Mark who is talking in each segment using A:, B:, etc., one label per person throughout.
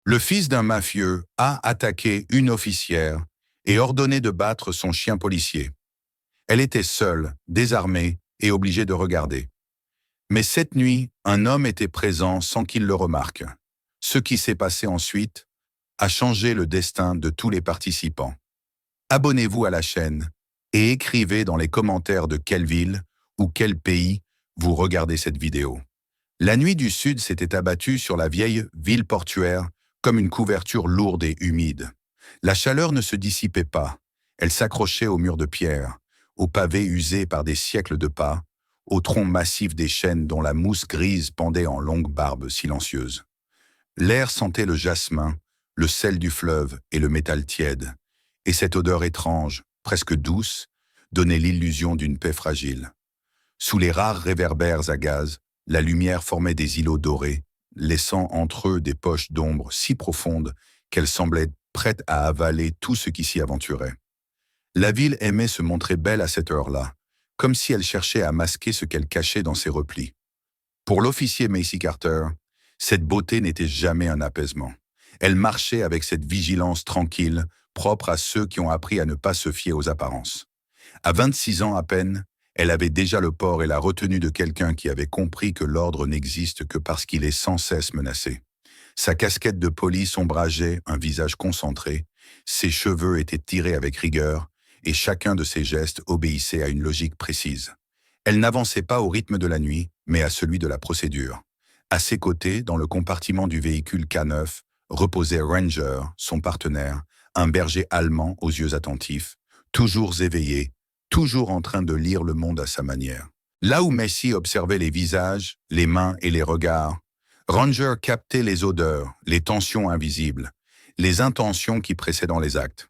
A: Le fils d'un mafieux a attaqué une officière et ordonné de battre son chien policier. Elle était seule, désarmée et obligée de regarder. Mais cette nuit, un homme était présent sans qu'il le remarque. Ce qui s'est passé ensuite a changé le destin de tous les participants. Abonnez-vous à la chaîne et écrivez dans les commentaires de quelle ville ou quel pays vous regardez cette vidéo. La nuit du Sud s'était abattue sur la vieille ville portuaire comme une couverture lourde et humide. La chaleur ne se dissipait pas. Elle s'accrochait aux murs de pierre, aux pavés usés par des siècles de pas, aux troncs massifs des chênes dont la mousse grise pendait en longues barbes silencieuses. L'air sentait le jasmin, le sel du fleuve et le métal tiède, et cette odeur étrange, presque douce, donnait l'illusion d'une paix fragile. Sous les rares réverbères à gaz, la lumière formait des îlots dorés, laissant entre eux des poches d'ombre si profondes qu'elles semblaient prêtes à avaler tout ce qui s'y aventurait. La ville aimait se montrer belle à cette heure-là, comme si elle cherchait à masquer ce qu'elle cachait dans ses replis. Pour l'officier Macy Carter, cette beauté n'était jamais un apaisement. Elle marchait avec cette vigilance tranquille, propre à ceux qui ont appris à ne pas se fier aux apparences. À 26 ans à peine, elle avait déjà le port et la retenue de quelqu'un qui avait compris que l'ordre n'existe que parce qu'il est sans cesse menacé. Sa casquette de police ombrageait un visage concentré, ses cheveux étaient tirés avec rigueur, et chacun de ses gestes obéissait à une logique précise. Elle n'avançait pas au rythme de la nuit, mais à celui de la procédure. À ses côtés, dans le compartiment du véhicule K9, reposait Ranger, son partenaire, un berger allemand aux yeux attentifs, toujours éveillé, toujours en train de lire le monde à sa manière. Là où Macy observait les visages, les mains et les regards, Ranger captait les odeurs, les tensions invisibles, les intentions qui précèdent les actes.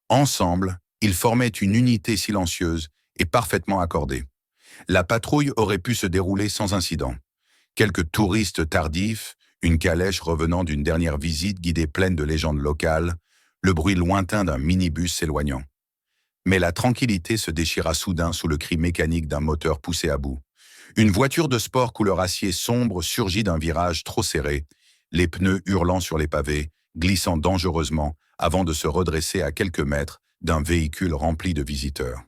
A: Ensemble, ils formaient une unité silencieuse et parfaitement accordée. La patrouille aurait pu se dérouler sans incident. Quelques touristes tardifs, une calèche revenant d'une dernière visite guidée pleine de légendes locales, le bruit lointain d'un minibus s'éloignant. Mais la tranquillité se déchira soudain sous le cri mécanique d'un moteur poussé à bout. Une voiture de sport couleur acier sombre surgit d'un virage trop serré, les pneus hurlant sur les pavés, glissant dangereusement avant de se redresser à quelques mètres d'un véhicule rempli de visiteurs.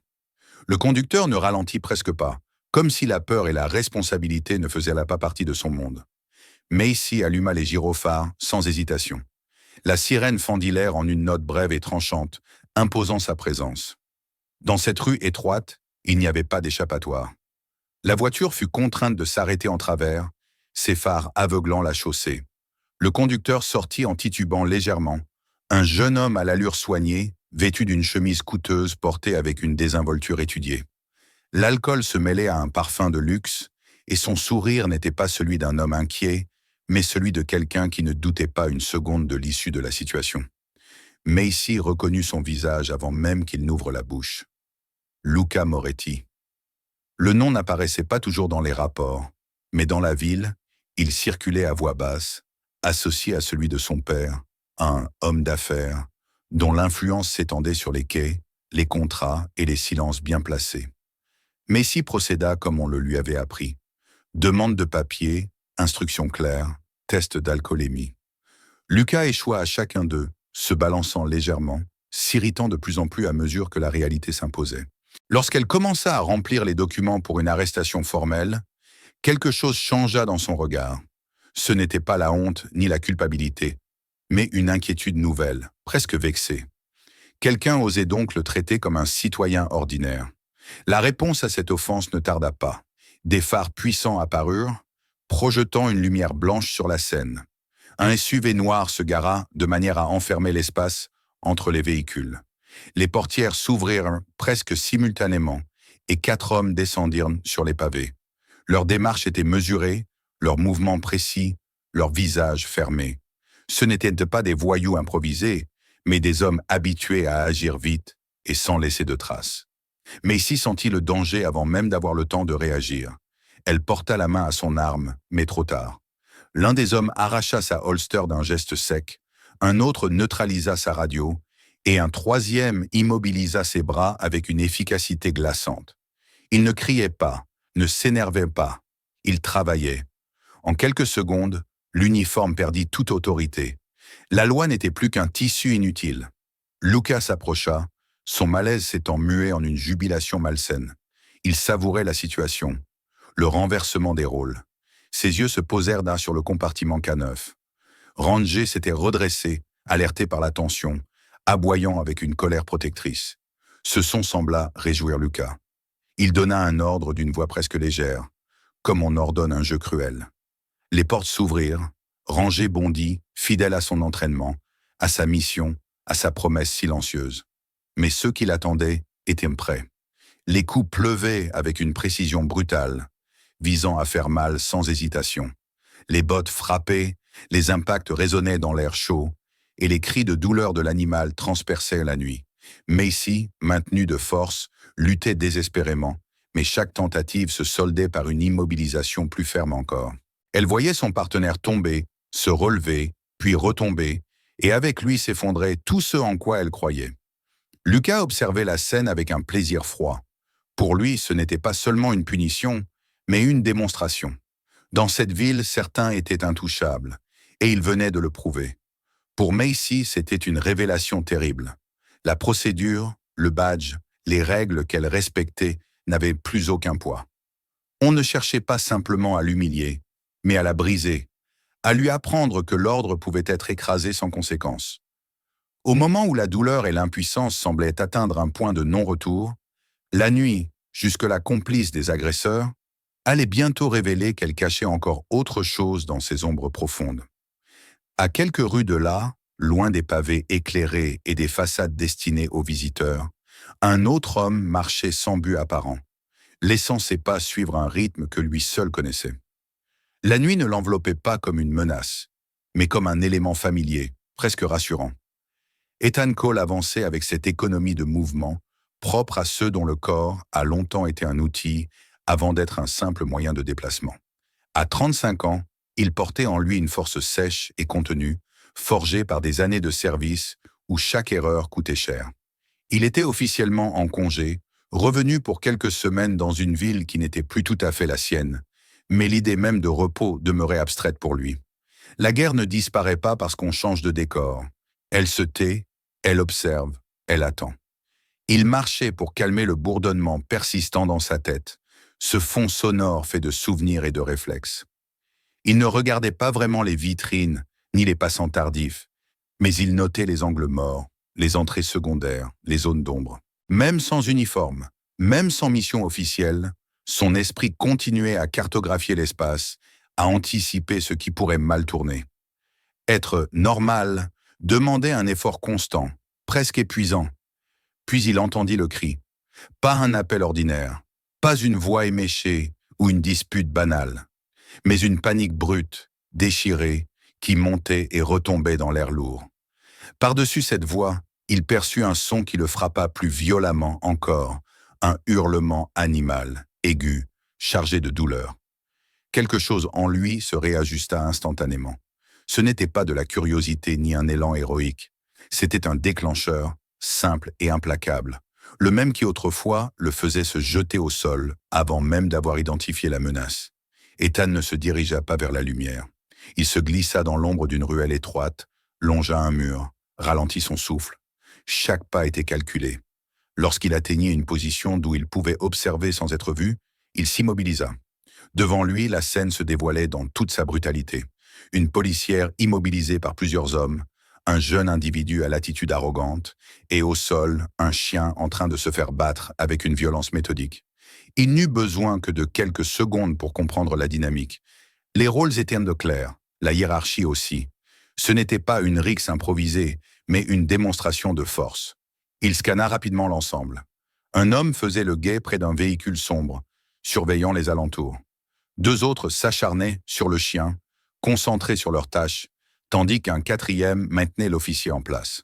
A: Le conducteur ne ralentit presque pas, comme si la peur et la responsabilité ne faisaient pas partie de son monde. Macy alluma les gyrophares sans hésitation. La sirène fendit l'air en une note brève et tranchante, imposant sa présence. Dans cette rue étroite, il n'y avait pas d'échappatoire. La voiture fut contrainte de s'arrêter en travers, ses phares aveuglant la chaussée. Le conducteur sortit en titubant légèrement, un jeune homme à l'allure soignée, vêtu d'une chemise coûteuse portée avec une désinvolture étudiée. L'alcool se mêlait à un parfum de luxe, et son sourire n'était pas celui d'un homme inquiet, mais celui de quelqu'un qui ne doutait pas une seconde de l'issue de la situation. Macy reconnut son visage avant même qu'il n'ouvre la bouche. Luca Moretti. Le nom n'apparaissait pas toujours dans les rapports, mais dans la ville, il circulait à voix basse, associé à celui de son père, un homme d'affaires, dont l'influence s'étendait sur les quais, les contrats et les silences bien placés. Macy procéda comme on le lui avait appris. Demande de papier, instructions claires, test d'alcoolémie. Luca échoua à chacun d'eux, se balançant légèrement, s'irritant de plus en plus à mesure que la réalité s'imposait. Lorsqu'elle commença à remplir les documents pour une arrestation formelle, quelque chose changea dans son regard. Ce n'était pas la honte ni la culpabilité, mais une inquiétude nouvelle, presque vexée. Quelqu'un osait donc le traiter comme un citoyen ordinaire. La réponse à cette offense ne tarda pas. Des phares puissants apparurent, projetant une lumière blanche sur la scène. Un SUV noir se gara de manière à enfermer l'espace entre les véhicules. Les portières s'ouvrirent presque simultanément et 4 hommes descendirent sur les pavés. Leur démarche était mesurée, leurs mouvements précis, leurs visages fermés. Ce n'étaient pas des voyous improvisés, mais des hommes habitués à agir vite et sans laisser de traces. Macy sentit le danger avant même d'avoir le temps de réagir. Elle porta la main à son arme, mais trop tard. L'un des hommes arracha sa holster d'un geste sec, un autre neutralisa sa radio, et un troisième immobilisa ses bras avec une efficacité glaçante. Il ne criait pas, ne s'énervait pas, il travaillait. En quelques secondes, l'uniforme perdit toute autorité. La loi n'était plus qu'un tissu inutile. Luca s'approcha, son malaise s'étant mué en une jubilation malsaine. Il savourait la situation, le renversement des rôles. Ses yeux se posèrent d'un sur le compartiment K9. Ranger s'était redressé, alerté par la tension, aboyant avec une colère protectrice. Ce son sembla réjouir Luca. Il donna un ordre d'une voix presque légère, comme on ordonne un jeu cruel. Les portes s'ouvrirent, Ranger bondit, fidèle à son entraînement, à sa mission, à sa promesse silencieuse. Mais ceux qui l'attendaient étaient prêts. Les coups pleuvaient avec une précision brutale, visant à faire mal sans hésitation. Les bottes frappaient, les impacts résonnaient dans l'air chaud, et les cris de douleur de l'animal transperçaient la nuit. Macy, maintenue de force, luttait désespérément, mais chaque tentative se soldait par une immobilisation plus ferme encore. Elle voyait son partenaire tomber, se relever, puis retomber, et avec lui s'effondrer tout ce en quoi elle croyait. Luca observait la scène avec un plaisir froid. Pour lui, ce n'était pas seulement une punition, mais une démonstration. Dans cette ville, certains étaient intouchables, et il venait de le prouver. Pour Macy, c'était une révélation terrible. La procédure, le badge, les règles qu'elle respectait n'avaient plus aucun poids. On ne cherchait pas simplement à l'humilier, mais à la briser, à lui apprendre que l'ordre pouvait être écrasé sans conséquence. Au moment où la douleur et l'impuissance semblaient atteindre un point de non-retour, la nuit, jusque-là complice des agresseurs, allait bientôt révéler qu'elle cachait encore autre chose dans ses ombres profondes. À quelques rues de là, loin des pavés éclairés et des façades destinées aux visiteurs, un autre homme marchait sans but apparent, laissant ses pas suivre un rythme que lui seul connaissait. La nuit ne l'enveloppait pas comme une menace, mais comme un élément familier, presque rassurant. Ethan Cole avançait avec cette économie de mouvement, propre à ceux dont le corps a longtemps été un outil avant d'être un simple moyen de déplacement. À 35 ans, il portait en lui une force sèche et contenue, forgée par des années de service où chaque erreur coûtait cher. Il était officiellement en congé, revenu pour quelques semaines dans une ville qui n'était plus tout à fait la sienne, mais l'idée même de repos demeurait abstraite pour lui. La guerre ne disparaît pas parce qu'on change de décor. Elle se tait, elle observe, elle attend. Il marchait pour calmer le bourdonnement persistant dans sa tête, ce fond sonore fait de souvenirs et de réflexes. Il ne regardait pas vraiment les vitrines, ni les passants tardifs, mais il notait les angles morts, les entrées secondaires, les zones d'ombre. Même sans uniforme, même sans mission officielle, son esprit continuait à cartographier l'espace, à anticiper ce qui pourrait mal tourner. Être normal demandait un effort constant, presque épuisant. Puis il entendit le cri. Pas un appel ordinaire, pas une voix éméchée ou une dispute banale, mais une panique brute, déchirée, qui montait et retombait dans l'air lourd. Par-dessus cette voix, il perçut un son qui le frappa plus violemment encore, un hurlement animal, aigu, chargé de douleur. Quelque chose en lui se réajusta instantanément. Ce n'était pas de la curiosité ni un élan héroïque. C'était un déclencheur, simple et implacable, le même qui autrefois le faisait se jeter au sol avant même d'avoir identifié la menace. Ethan ne se dirigea pas vers la lumière. Il se glissa dans l'ombre d'une ruelle étroite, longea un mur, ralentit son souffle. Chaque pas était calculé. Lorsqu'il atteignit une position d'où il pouvait observer sans être vu, il s'immobilisa. Devant lui, la scène se dévoilait dans toute sa brutalité. Une policière immobilisée par plusieurs hommes, un jeune individu à l'attitude arrogante, et au sol, un chien en train de se faire battre avec une violence méthodique. Il n'eut besoin que de quelques secondes pour comprendre la dynamique. Les rôles étaient clairs, la hiérarchie aussi. Ce n'était pas une rixe improvisée, mais une démonstration de force. Il scanna rapidement l'ensemble. Un homme faisait le guet près d'un véhicule sombre, surveillant les alentours. Deux autres s'acharnaient sur le chien, concentrés sur leurs tâches, tandis qu'un quatrième maintenait l'officier en place.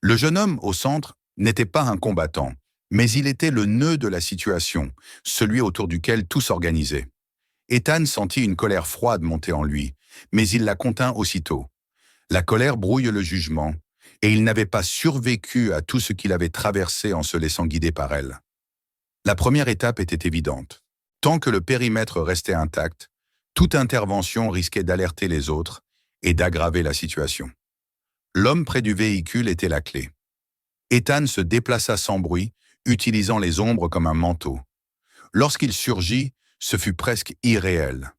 A: Le jeune homme au centre n'était pas un combattant, mais il était le nœud de la situation, celui autour duquel tout s'organisait. Ethan sentit une colère froide monter en lui, mais il la contint aussitôt. La colère brouille le jugement, et il n'avait pas survécu à tout ce qu'il avait traversé en se laissant guider par elle. La première étape était évidente. Tant que le périmètre restait intact, toute intervention risquait d'alerter les autres et d'aggraver la situation. L'homme près du véhicule était la clé. Ethan se déplaça sans bruit, utilisant les ombres comme un manteau. Lorsqu'il surgit, ce fut presque irréel.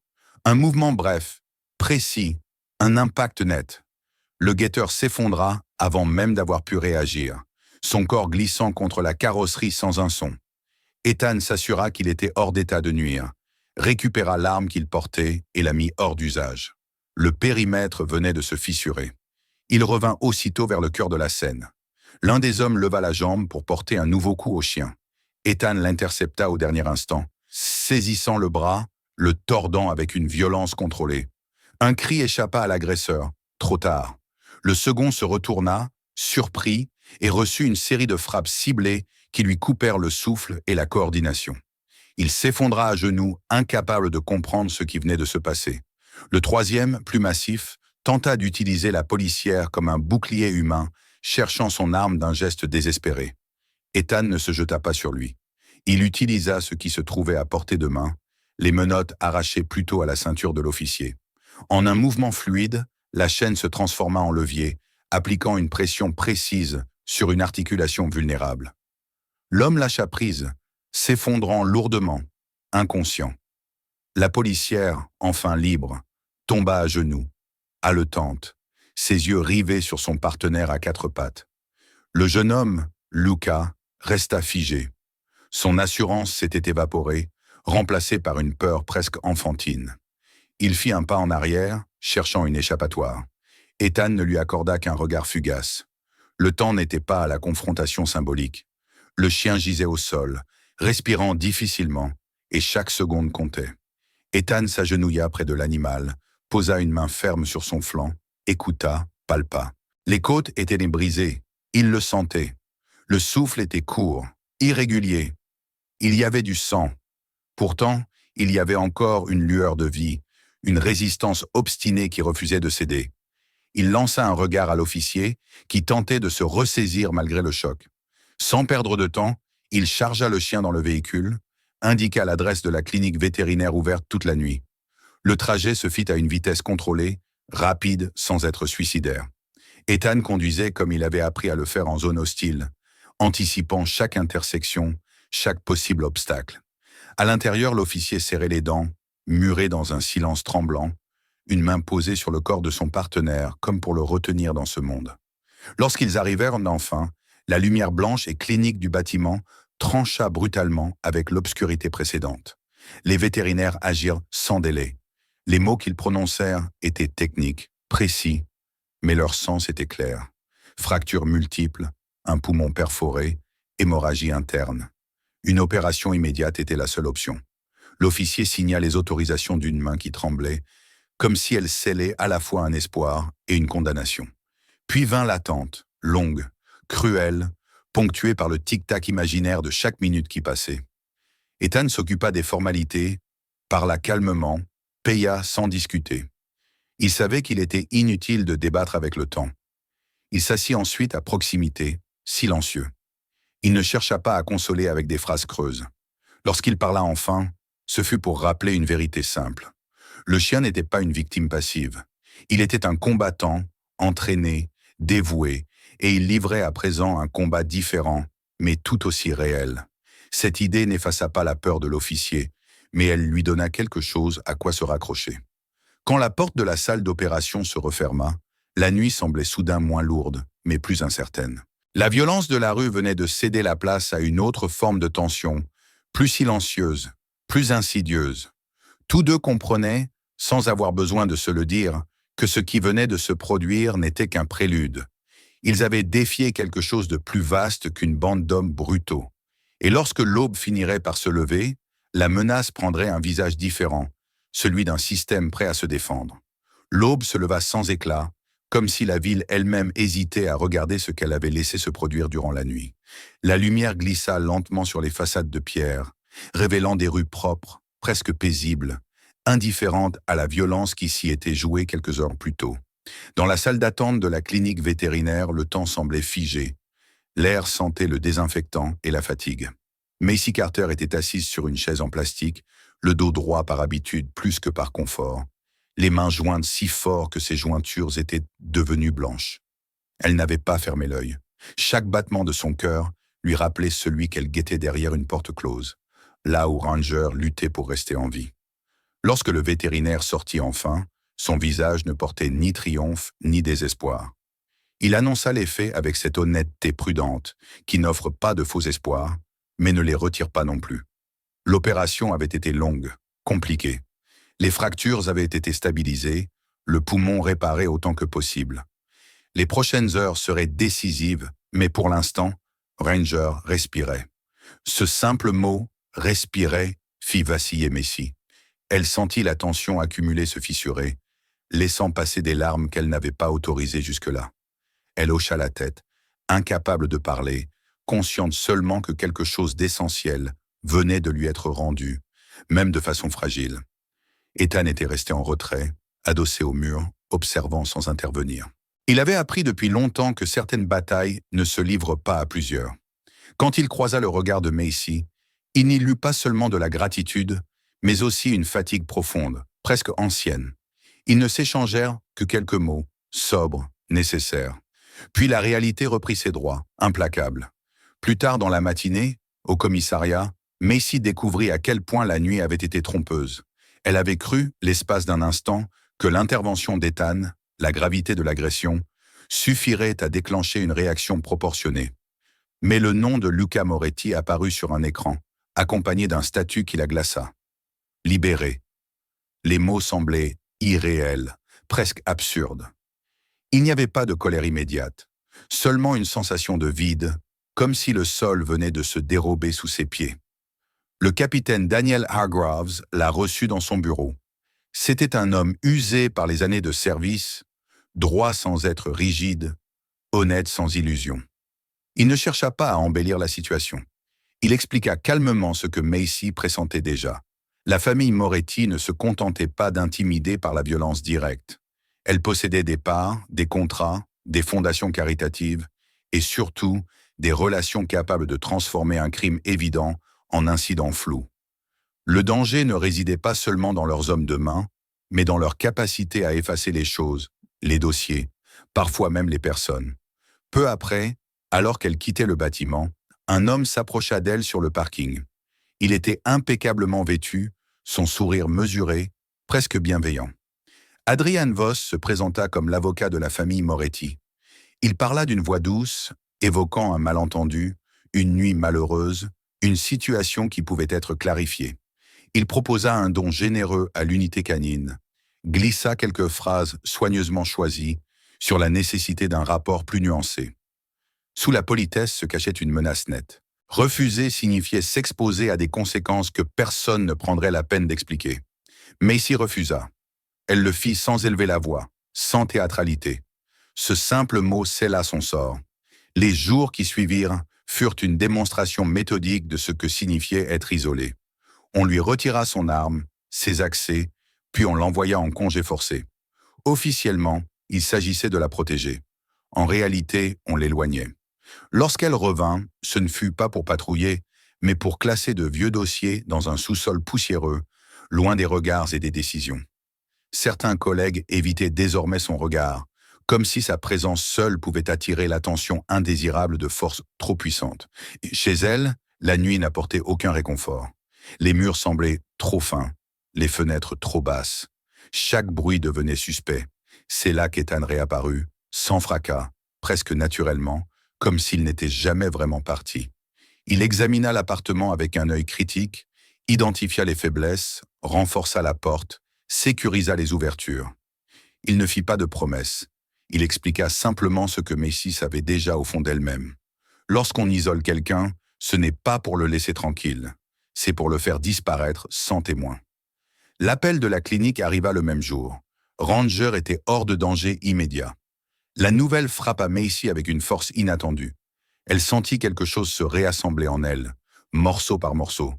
A: Un mouvement bref, précis, un impact net. Le guetteur s'effondra avant même d'avoir pu réagir, son corps glissant contre la carrosserie sans un son. Ethan s'assura qu'il était hors d'état de nuire, récupéra l'arme qu'il portait et la mit hors d'usage. Le périmètre venait de se fissurer. Il revint aussitôt vers le cœur de la scène. L'un des hommes leva la jambe pour porter un nouveau coup au chien. Ethan l'intercepta au dernier instant, saisissant le bras, le tordant avec une violence contrôlée. Un cri échappa à l'agresseur, trop tard. Le second se retourna, surpris, et reçut une série de frappes ciblées qui lui coupèrent le souffle et la coordination. Il s'effondra à genoux, incapable de comprendre ce qui venait de se passer. Le troisième, plus massif, tenta d'utiliser la policière comme un bouclier humain, cherchant son arme d'un geste désespéré. Ethan ne se jeta pas sur lui. Il utilisa ce qui se trouvait à portée de main, les menottes arrachées plutôt à la ceinture de l'officier. En un mouvement fluide, la chaîne se transforma en levier, appliquant une pression précise sur une articulation vulnérable. L'homme lâcha prise, s'effondrant lourdement, inconscient. La policière, enfin libre, tomba à genoux, haletante, ses yeux rivés sur son partenaire à quatre pattes. Le jeune homme, Luca, resta figé. Son assurance s'était évaporée, remplacée par une peur presque enfantine. Il fit un pas en arrière, cherchant une échappatoire. Ethan ne lui accorda qu'un regard fugace. Le temps n'était pas à la confrontation symbolique. Le chien gisait au sol, respirant difficilement, et chaque seconde comptait. Ethan s'agenouilla près de l'animal, posa une main ferme sur son flanc, écouta, palpa. Les côtes étaient brisées, il le sentait. Le souffle était court, irrégulier. Il y avait du sang. Pourtant, il y avait encore une lueur de vie, une résistance obstinée qui refusait de céder. Il lança un regard à l'officier, qui tentait de se ressaisir malgré le choc. Sans perdre de temps, il chargea le chien dans le véhicule, indiqua l'adresse de la clinique vétérinaire ouverte toute la nuit. Le trajet se fit à une vitesse contrôlée, rapide sans être suicidaire. Ethan conduisait comme il avait appris à le faire en zone hostile, anticipant chaque intersection, chaque possible obstacle. À l'intérieur, l'officier serrait les dents, muré dans un silence tremblant, une main posée sur le corps de son partenaire comme pour le retenir dans ce monde. Lorsqu'ils arrivèrent enfin, la lumière blanche et clinique du bâtiment trancha brutalement avec l'obscurité précédente. Les vétérinaires agirent sans délai. Les mots qu'ils prononcèrent étaient techniques, précis, mais leur sens était clair. Fractures multiples, un poumon perforé, hémorragie interne. Une opération immédiate était la seule option. L'officier signa les autorisations d'une main qui tremblait, comme si elle scellait à la fois un espoir et une condamnation. Puis vint l'attente, longue, cruelle, ponctuée par le tic-tac imaginaire de chaque minute qui passait. Ethan s'occupa des formalités, parla calmement, paya sans discuter. Il savait qu'il était inutile de débattre avec le temps. Il s'assit ensuite à proximité, silencieux. Il ne chercha pas à consoler avec des phrases creuses. Lorsqu'il parla enfin, ce fut pour rappeler une vérité simple. Le chien n'était pas une victime passive. Il était un combattant, entraîné, dévoué, et il livrait à présent un combat différent, mais tout aussi réel. Cette idée n'effaça pas la peur de l'officier, mais elle lui donna quelque chose à quoi se raccrocher. Quand la porte de la salle d'opération se referma, la nuit semblait soudain moins lourde, mais plus incertaine. La violence de la rue venait de céder la place à une autre forme de tension, plus silencieuse, plus insidieuse. Tous deux comprenaient, sans avoir besoin de se le dire, que ce qui venait de se produire n'était qu'un prélude. Ils avaient défié quelque chose de plus vaste qu'une bande d'hommes brutaux. Et lorsque l'aube finirait par se lever, la menace prendrait un visage différent, celui d'un système prêt à se défendre. L'aube se leva sans éclat, comme si la ville elle-même hésitait à regarder ce qu'elle avait laissé se produire durant la nuit. La lumière glissa lentement sur les façades de pierre, révélant des rues propres, presque paisibles, indifférentes à la violence qui s'y était jouée quelques heures plus tôt. Dans la salle d'attente de la clinique vétérinaire, le temps semblait figé. L'air sentait le désinfectant et la fatigue. Macy Carter était assise sur une chaise en plastique, le dos droit par habitude plus que par confort, les mains jointes si fort que ses jointures étaient devenues blanches. Elle n'avait pas fermé l'œil. Chaque battement de son cœur lui rappelait celui qu'elle guettait derrière une porte close, là où Ranger luttait pour rester en vie. Lorsque le vétérinaire sortit enfin, son visage ne portait ni triomphe ni désespoir. Il annonça les faits avec cette honnêteté prudente qui n'offre pas de faux espoirs, mais ne les retire pas non plus. L'opération avait été longue, compliquée. Les fractures avaient été stabilisées, le poumon réparé autant que possible. Les prochaines heures seraient décisives, mais pour l'instant, Ranger respirait. Ce simple mot, respirer, fit vaciller Messi. Elle sentit la tension accumulée se fissurer, laissant passer des larmes qu'elle n'avait pas autorisées jusque-là. Elle hocha la tête, incapable de parler, consciente seulement que quelque chose d'essentiel venait de lui être rendu, même de façon fragile. Ethan était resté en retrait, adossé au mur, observant sans intervenir. Il avait appris depuis longtemps que certaines batailles ne se livrent pas à plusieurs. Quand il croisa le regard de Macy, il n'y lut pas seulement de la gratitude, mais aussi une fatigue profonde, presque ancienne. Ils ne s'échangèrent que quelques mots, sobres, nécessaires. Puis la réalité reprit ses droits, implacable. Plus tard dans la matinée, au commissariat, Macy découvrit à quel point la nuit avait été trompeuse. Elle avait cru, l'espace d'un instant, que l'intervention d'Ethan, la gravité de l'agression, suffirait à déclencher une réaction proportionnée. Mais le nom de Luca Moretti apparut sur un écran, accompagné d'un statut qui la glaça. Libéré. Les mots semblaient irréels, presque absurdes. Il n'y avait pas de colère immédiate, seulement une sensation de vide, comme si le sol venait de se dérober sous ses pieds. Le capitaine Daniel Hargraves l'a reçu dans son bureau. C'était un homme usé par les années de service, droit sans être rigide, honnête sans illusion. Il ne chercha pas à embellir la situation. Il expliqua calmement ce que Macy pressentait déjà. La famille Moretti ne se contentait pas d'intimider par la violence directe. Elle possédait des parts, des contrats, des fondations caritatives et surtout des relations capables de transformer un crime évident en incident flou. Le danger ne résidait pas seulement dans leurs hommes de main, mais dans leur capacité à effacer les choses, les dossiers, parfois même les personnes. Peu après, alors qu'elle quittait le bâtiment, un homme s'approcha d'elle sur le parking. Il était impeccablement vêtu, son sourire mesuré, presque bienveillant. Adrian Voss se présenta comme l'avocat de la famille Moretti. Il parla d'une voix douce, évoquant un malentendu, une nuit malheureuse, une situation qui pouvait être clarifiée. Il proposa un don généreux à l'unité canine, glissa quelques phrases soigneusement choisies sur la nécessité d'un rapport plus nuancé. Sous la politesse se cachait une menace nette. Refuser signifiait s'exposer à des conséquences que personne ne prendrait la peine d'expliquer. Macy refusa. Elle le fit sans élever la voix, sans théâtralité. Ce simple mot scella son sort. Les jours qui suivirent furent une démonstration méthodique de ce que signifiait être isolé. On lui retira son arme, ses accès, puis on l'envoya en congé forcé. Officiellement, il s'agissait de la protéger. En réalité, on l'éloignait. Lorsqu'elle revint, ce ne fut pas pour patrouiller, mais pour classer de vieux dossiers dans un sous-sol poussiéreux, loin des regards et des décisions. Certains collègues évitaient désormais son regard, comme si sa présence seule pouvait attirer l'attention indésirable de forces trop puissantes. Chez elle, la nuit n'apportait aucun réconfort. Les murs semblaient trop fins, les fenêtres trop basses. Chaque bruit devenait suspect. C'est là qu'Ethan réapparut, sans fracas, presque naturellement, comme s'il n'était jamais vraiment parti. Il examina l'appartement avec un œil critique, identifia les faiblesses, renforça la porte, sécurisa les ouvertures. Il ne fit pas de promesses. Il expliqua simplement ce que Macy savait déjà au fond d'elle-même. Lorsqu'on isole quelqu'un, ce n'est pas pour le laisser tranquille. C'est pour le faire disparaître sans témoin. L'appel de la clinique arriva le même jour. Ranger était hors de danger immédiat. La nouvelle frappa Macy avec une force inattendue. Elle sentit quelque chose se réassembler en elle, morceau par morceau.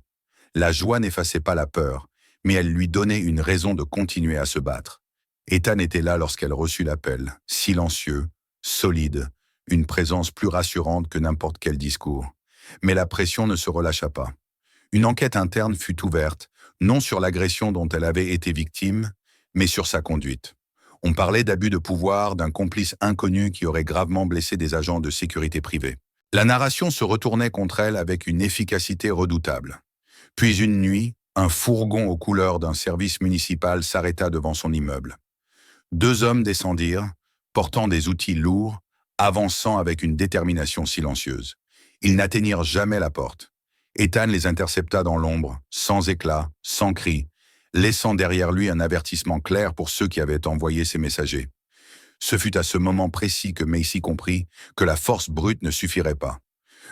A: La joie n'effaçait pas la peur, mais elle lui donnait une raison de continuer à se battre. Ethan était là lorsqu'elle reçut l'appel, silencieux, solide, une présence plus rassurante que n'importe quel discours. Mais la pression ne se relâcha pas. Une enquête interne fut ouverte, non sur l'agression dont elle avait été victime, mais sur sa conduite. On parlait d'abus de pouvoir, d'un complice inconnu qui aurait gravement blessé des agents de sécurité privée. La narration se retournait contre elle avec une efficacité redoutable. Puis une nuit, un fourgon aux couleurs d'un service municipal s'arrêta devant son immeuble. 2 hommes descendirent, portant des outils lourds, avançant avec une détermination silencieuse. Ils n'atteignirent jamais la porte. Ethan les intercepta dans l'ombre, sans éclat, sans cri, laissant derrière lui un avertissement clair pour ceux qui avaient envoyé ces messagers. Ce fut à ce moment précis que Macy comprit que la force brute ne suffirait pas.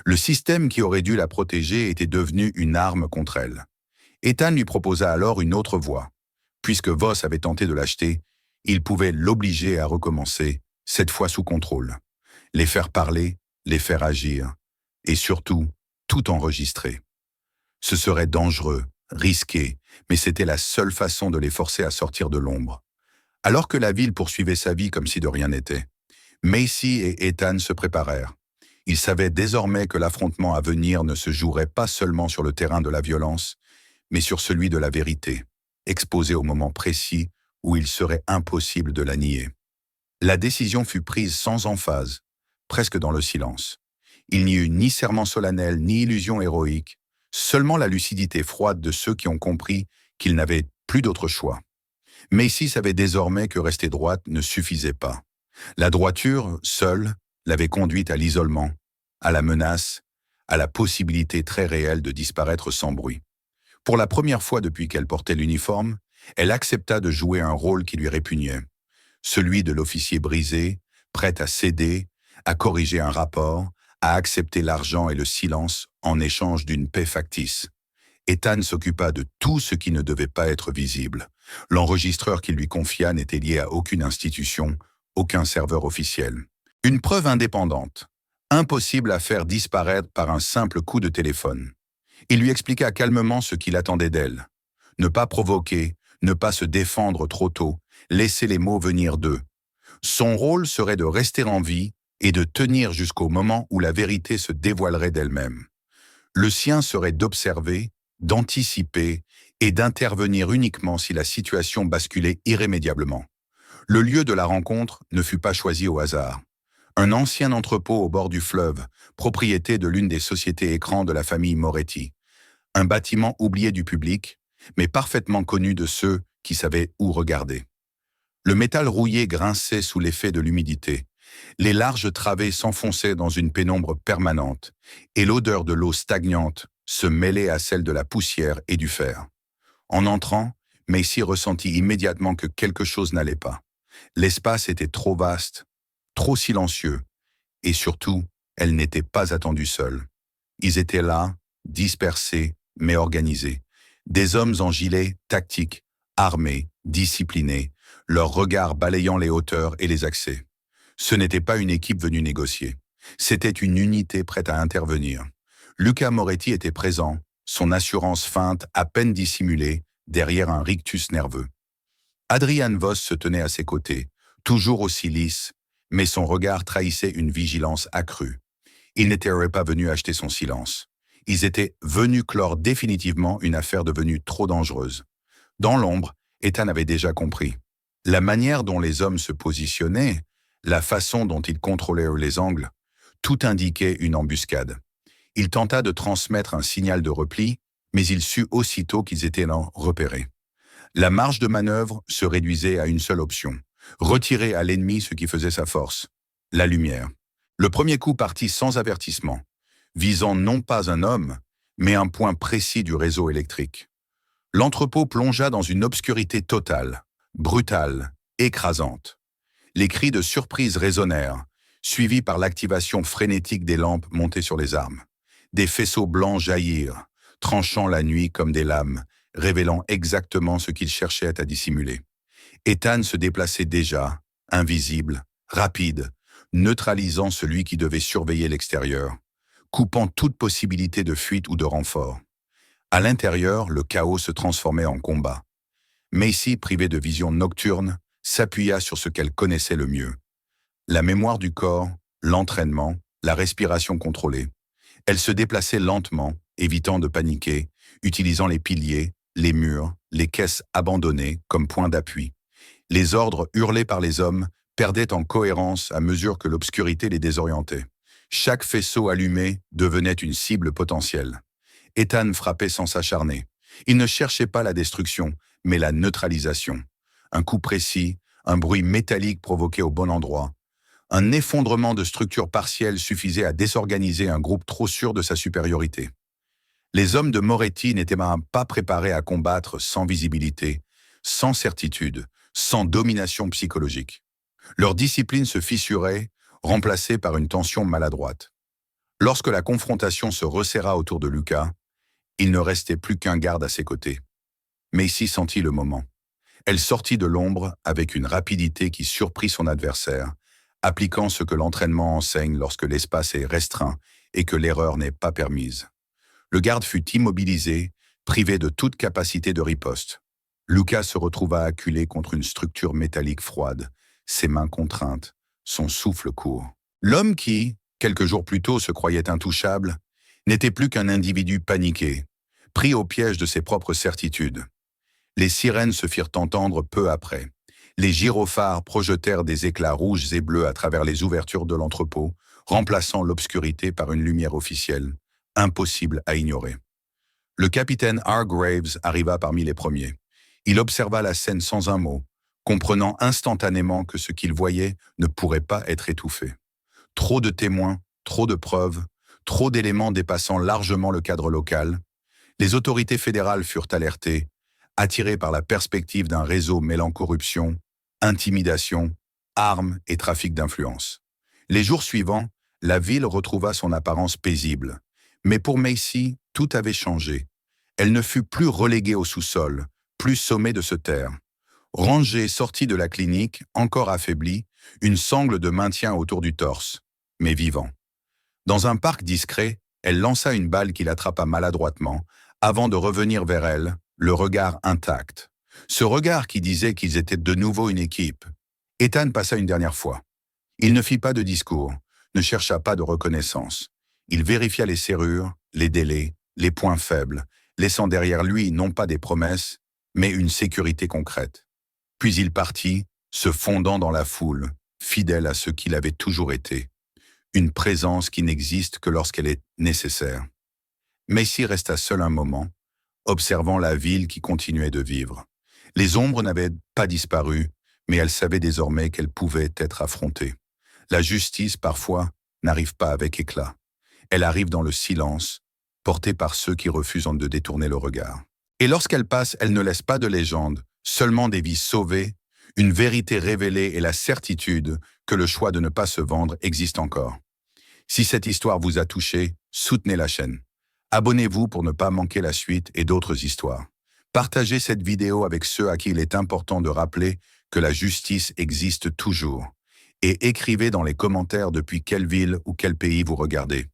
A: Le système qui aurait dû la protéger était devenu une arme contre elle. Ethan lui proposa alors une autre voie. Puisque Voss avait tenté de l'acheter, il pouvait l'obliger à recommencer, cette fois sous contrôle. Les faire parler, les faire agir, et surtout, tout enregistrer. Ce serait dangereux, risqué, mais c'était la seule façon de les forcer à sortir de l'ombre. Alors que la ville poursuivait sa vie comme si de rien n'était, Macy et Ethan se préparèrent. Ils savaient désormais que l'affrontement à venir ne se jouerait pas seulement sur le terrain de la violence, mais sur celui de la vérité, exposée au moment précis où il serait impossible de la nier. La décision fut prise sans emphase, presque dans le silence. Il n'y eut ni serment solennel, ni illusion héroïque, seulement la lucidité froide de ceux qui ont compris qu'ils n'avaient plus d'autre choix. Macy savait désormais que rester droite ne suffisait pas. La droiture, seule, l'avait conduite à l'isolement, à la menace, à la possibilité très réelle de disparaître sans bruit. Pour la première fois depuis qu'elle portait l'uniforme, elle accepta de jouer un rôle qui lui répugnait, celui de l'officier brisé, prêt à céder, à corriger un rapport, à accepter l'argent et le silence en échange d'une paix factice. Ethan s'occupa de tout ce qui ne devait pas être visible. L'enregistreur qu'il lui confia n'était lié à aucune institution, aucun serveur officiel. Une preuve indépendante, impossible à faire disparaître par un simple coup de téléphone. Il lui expliqua calmement ce qu'il attendait d'elle. Ne pas provoquer, ne pas se défendre trop tôt, laisser les mots venir d'eux. Son rôle serait de rester en vie et de tenir jusqu'au moment où la vérité se dévoilerait d'elle-même. Le sien serait d'observer, d'anticiper et d'intervenir uniquement si la situation basculait irrémédiablement. Le lieu de la rencontre ne fut pas choisi au hasard. Un ancien entrepôt au bord du fleuve, propriété de l'une des sociétés écrans de la famille Moretti. Un bâtiment oublié du public, mais parfaitement connu de ceux qui savaient où regarder. Le métal rouillé grinçait sous l'effet de l'humidité. Les larges travées s'enfonçaient dans une pénombre permanente, et l'odeur de l'eau stagnante se mêlait à celle de la poussière et du fer. En entrant, Macy ressentit immédiatement que quelque chose n'allait pas. L'espace était trop vaste, trop silencieux, et surtout, elle n'était pas attendue seule. Ils étaient là, dispersés, mais organisés. Des hommes en gilet, tactiques, armés, disciplinés, leurs regards balayant les hauteurs et les accès. Ce n'était pas une équipe venue négocier. C'était une unité prête à intervenir. Luca Moretti était présent, son assurance feinte à peine dissimulée, derrière un rictus nerveux. Adrian Voss se tenait à ses côtés, toujours aussi lisse, mais son regard trahissait une vigilance accrue. Ils n'étaient pas venus acheter son silence. Ils étaient venus clore définitivement une affaire devenue trop dangereuse. Dans l'ombre, Ethan avait déjà compris. La manière dont les hommes se positionnaient, la façon dont ils contrôlaient les angles, tout indiquait une embuscade. Il tenta de transmettre un signal de repli, mais il sut aussitôt qu'ils étaient repérés. La marge de manœuvre se réduisait à une seule option, retirer à l'ennemi ce qui faisait sa force, la lumière. Le premier coup partit sans avertissement, visant non pas un homme, mais un point précis du réseau électrique. L'entrepôt plongea dans une obscurité totale, brutale, écrasante. Les cris de surprise résonnèrent, suivis par l'activation frénétique des lampes montées sur les armes. Des faisceaux blancs jaillirent, tranchant la nuit comme des lames, révélant exactement ce qu'ils cherchaient à dissimuler. Ethan se déplaçait déjà, invisible, rapide, neutralisant celui qui devait surveiller l'extérieur, coupant toute possibilité de fuite ou de renfort. À l'intérieur, le chaos se transformait en combat. Macy, privée de vision nocturne, s'appuya sur ce qu'elle connaissait le mieux. La mémoire du corps, l'entraînement, la respiration contrôlée. Elle se déplaçait lentement, évitant de paniquer, utilisant les piliers, les murs, les caisses abandonnées comme point d'appui. Les ordres hurlés par les hommes perdaient en cohérence à mesure que l'obscurité les désorientait. Chaque faisceau allumé devenait une cible potentielle. Ethan frappait sans s'acharner. Il ne cherchait pas la destruction, mais la neutralisation. Un coup précis, un bruit métallique provoqué au bon endroit. Un effondrement de structures partielles suffisait à désorganiser un groupe trop sûr de sa supériorité. Les hommes de Moretti n'étaient même pas préparés à combattre sans visibilité, sans certitude, sans domination psychologique. Leur discipline se fissurait, remplacée par une tension maladroite. Lorsque la confrontation se resserra autour de Lucas, il ne restait plus qu'un garde à ses côtés. Macy sentit le moment. Elle sortit de l'ombre avec une rapidité qui surprit son adversaire, appliquant ce que l'entraînement enseigne lorsque l'espace est restreint et que l'erreur n'est pas permise. Le garde fut immobilisé, privé de toute capacité de riposte. Lucas se retrouva acculé contre une structure métallique froide, ses mains contraintes, son souffle court. L'homme qui, quelques jours plus tôt, se croyait intouchable, n'était plus qu'un individu paniqué, pris au piège de ses propres certitudes. Les sirènes se firent entendre peu après. Les gyrophares projetèrent des éclats rouges et bleus à travers les ouvertures de l'entrepôt, remplaçant l'obscurité par une lumière officielle, impossible à ignorer. Le capitaine Hargraves arriva parmi les premiers. Il observa la scène sans un mot, comprenant instantanément que ce qu'il voyait ne pourrait pas être étouffé. Trop de témoins, trop de preuves, trop d'éléments dépassant largement le cadre local. Les autorités fédérales furent alertées, attirées par la perspective d'un réseau mêlant corruption, intimidation, armes et trafic d'influence. Les jours suivants, la ville retrouva son apparence paisible. Mais pour Macy, tout avait changé. Elle ne fut plus reléguée au sous-sol, plus sommée de se taire. Rangée sortie de la clinique, encore affaiblie, une sangle de maintien autour du torse, mais vivant. Dans un parc discret, elle lança une balle qui l'attrapa maladroitement, avant de revenir vers elle, le regard intact. Ce regard qui disait qu'ils étaient de nouveau une équipe. Ethan passa une dernière fois. Il ne fit pas de discours, ne chercha pas de reconnaissance. Il vérifia les serrures, les délais, les points faibles, laissant derrière lui non pas des promesses, mais une sécurité concrète. Puis il partit, se fondant dans la foule, fidèle à ce qu'il avait toujours été. Une présence qui n'existe que lorsqu'elle est nécessaire. Macy resta seule un moment, observant la ville qui continuait de vivre. Les ombres n'avaient pas disparu, mais elle savait désormais qu'elles pouvaient être affrontées. La justice, parfois, n'arrive pas avec éclat. Elle arrive dans le silence, portée par ceux qui refusent de détourner le regard. Et lorsqu'elle passe, elle ne laisse pas de légende, seulement des vies sauvées, une vérité révélée et la certitude que le choix de ne pas se vendre existe encore. Si cette histoire vous a touché, soutenez la chaîne. Abonnez-vous pour ne pas manquer la suite et d'autres histoires. Partagez cette vidéo avec ceux à qui il est important de rappeler que la justice existe toujours. Et écrivez dans les commentaires depuis quelle ville ou quel pays vous regardez.